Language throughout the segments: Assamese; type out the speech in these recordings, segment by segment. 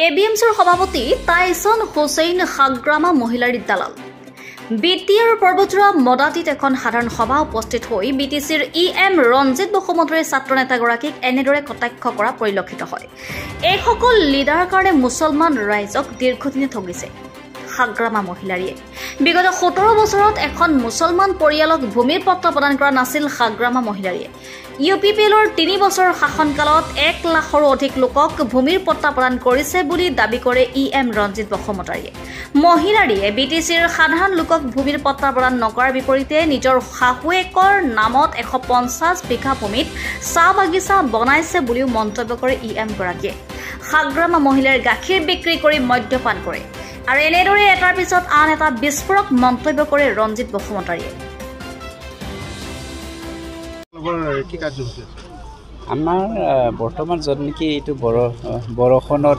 এবিএমচিৰ সভাপতি টাইছন হুছেইন হাগ্ৰামা মহিলাৰ দালাল বিটিআৰ পৰ্বতৰা মদাতিত এখন সাধাৰণ সভা উপস্থিত হৈ বিটিচিৰ ইএম ৰঞ্জিত বসুমতাৰীৰ ছাত্ৰ নেতাগৰাকীক এনেদৰে কটাক্ষ কৰা পৰিলক্ষিত হয়। এইসকল লিডাৰৰ কাৰণে মুছলমান ৰাইজক দীৰ্ঘদিনে ঠগিছে হাগ্ৰামা মহিলাৰীয়ে। বিগত 17 বছৰত এখন মুছলমান পৰিয়ালক ভূমিৰ পট্টা প্ৰদান কৰা নাছিল হাগ্ৰামা মহিলাৰীয়ে। ইউপিপিএলৰ 3 বছৰৰ শাসনকালত 1 লাখৰো অধিক লোকক ভূমিৰ পট্টা প্ৰদান কৰিছে বুলি দাবী কৰে ইএম ৰঞ্জিত বসুমতাৰীয়ে। মহিলাৰীয়ে বিটিচিৰ সাধাৰণ লোকক ভূমিৰ পট্টা প্ৰদান নকৰাৰ বিপৰীতে নিজৰ শাহুৱেকৰ নামত 150 বিঘা ভূমিত চাহ বাগিচা বনাইছে বুলিও মন্তব্য কৰে ইএম গৰাকীয়ে। হাগ্ৰামা মহিলাৰ গাখীৰ বিক্ৰী কৰি মদ্যপান কৰে আৰু এনেদৰে এটাৰ পিছত আন এটা বিস্ফোৰক মন্তব্য কৰে ৰঞ্জিত বসুমতাৰীয়ে। আমাৰ বৰ্তমান য'ত নেকি এইটো বৰষুণত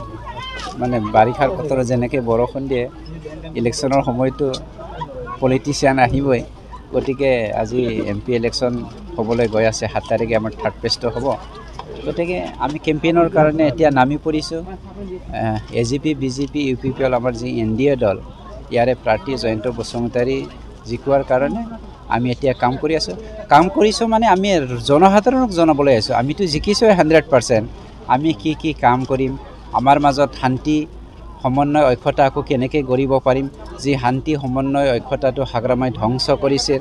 মানে বাৰিষাৰ বতৰত যেনেকৈ বৰষুণ দিয়ে ইলেকশ্যনৰ সময়তো পলিটিচিয়ান আহিবই, গতিকে আজি MP ইলেকশ্যন হ'বলৈ গৈ আছে। 7 তাৰিখে আমাৰ 3rd ফেজটো হ'ব। গতিকে আমি কেম্পেইনৰ কাৰণে এতিয়া নামি পৰিছোঁ। AGP BJP UPPL আমাৰ যি NDA দল ইয়াৰে প্ৰাৰ্থী জয়ন্ত বসুমতাৰী জিকোৱাৰ কাৰণে আমি এতিয়া কাম কৰি আছোঁ। কাম কৰিছোঁ মানে আমি জনসাধাৰণক জনাবলৈ আছোঁ আমিতো জিকিছোঁ 100%। আমি কি কাম কৰিম, আমাৰ মাজত শান্তি সমন্বয় ঐক্যতা আকৌ কেনেকৈ গঢ়িব পাৰিম। যি শান্তি সমন্বয় ঐক্যতাটো হাগ্ৰামাই ধ্বংস কৰিছে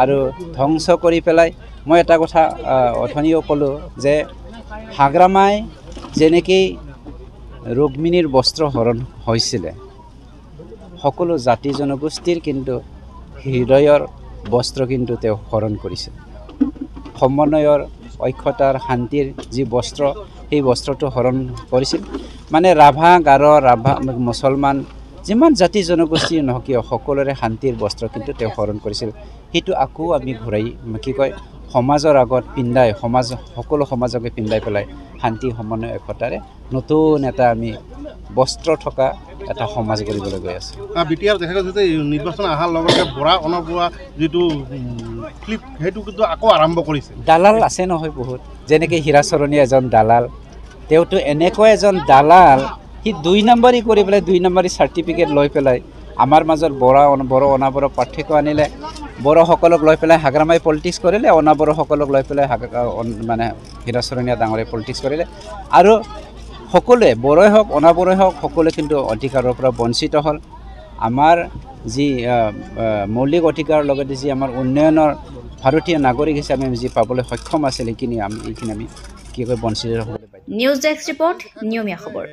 আৰু ধ্বংস কৰি পেলাই মই এটা কথা অথনিও ক'লোঁ যে হাগ্ৰামাই যেনেকৈ ৰুক্মিণীৰ বস্ত্ৰ হৰণ হৈছিলে, সকলো জাতি জনগোষ্ঠীৰ কিন্তু হৃদয়ৰ বস্ত্ৰ কিন্তু তেওঁ হৰণ কৰিছে। সমন্বয়ৰ ঐক্যতাৰ শান্তিৰ যি বস্ত্ৰ সেই বস্ত্ৰটো হৰণ কৰিছিল। মানে ৰাভা গাৰো মুছলমান যিমান জাতি জনগোষ্ঠী নহওক কিয় সকলোৰে শান্তিৰ বস্ত্ৰ কিন্তু তেওঁ হৰণ কৰিছিল। সেইটো আকৌ আমি ঘূৰাই সমাজৰ আগত পিন্ধাই সকলো সমাজকে পিন্ধাই পেলাই শান্তি সমন্বয় ঐক্যতাৰে নতুন এটা আমি বস্ত্ৰ থকা এটা সমাজ গঢ়িবলৈ গৈ আছে। বিটিআৰ দেখা গৈছে যে নিৰ্বাচন অহাৰ লগতে বৰা অনবৰা যিটো ক্লিপ সেইটো কিন্তু আকৌ আৰম্ভ কৰিছে। দালাল আছে নহয় বহুত, যেনেকৈ হীৰাচৰণী এজন দালাল, তেওঁতো এনেকুৱা এজন দালাল, সি 2 নম্বৰী কৰি পেলাই 2 নম্বৰী চাৰ্টিফিকেট লৈ পেলাই আমাৰ মাজত বড়ো অনাবড়ো পাৰ্থক্য আনিলে। বড়োসকলক লৈ পেলাই হাগ্ৰামাই পলিটিক্স কৰিলে, অনাবড়োসকলক লৈ পেলাই মানে হীৰাচৰণীয়া ডাঙৰে পলিটিক্স কৰিলে। আৰু সকলোৱে বড়োই হওক অনাবড়োই হওক সকলোৱে কিন্তু অধিকাৰৰ পৰা বঞ্চিত হ'ল। আমাৰ যি মৌলিক অধিকাৰৰ লগতে যি আমাৰ উন্নয়নৰ ভাৰতীয় নাগৰিক হিচাপে আমি যি পাবলৈ সক্ষম আছিল এইখিনি আমি কি কয় বঞ্চিত হ'বলৈ পাইছোঁ। নিউজ ডেস্ক ৰিপৰ্ট, নিয়মীয়া খবৰ।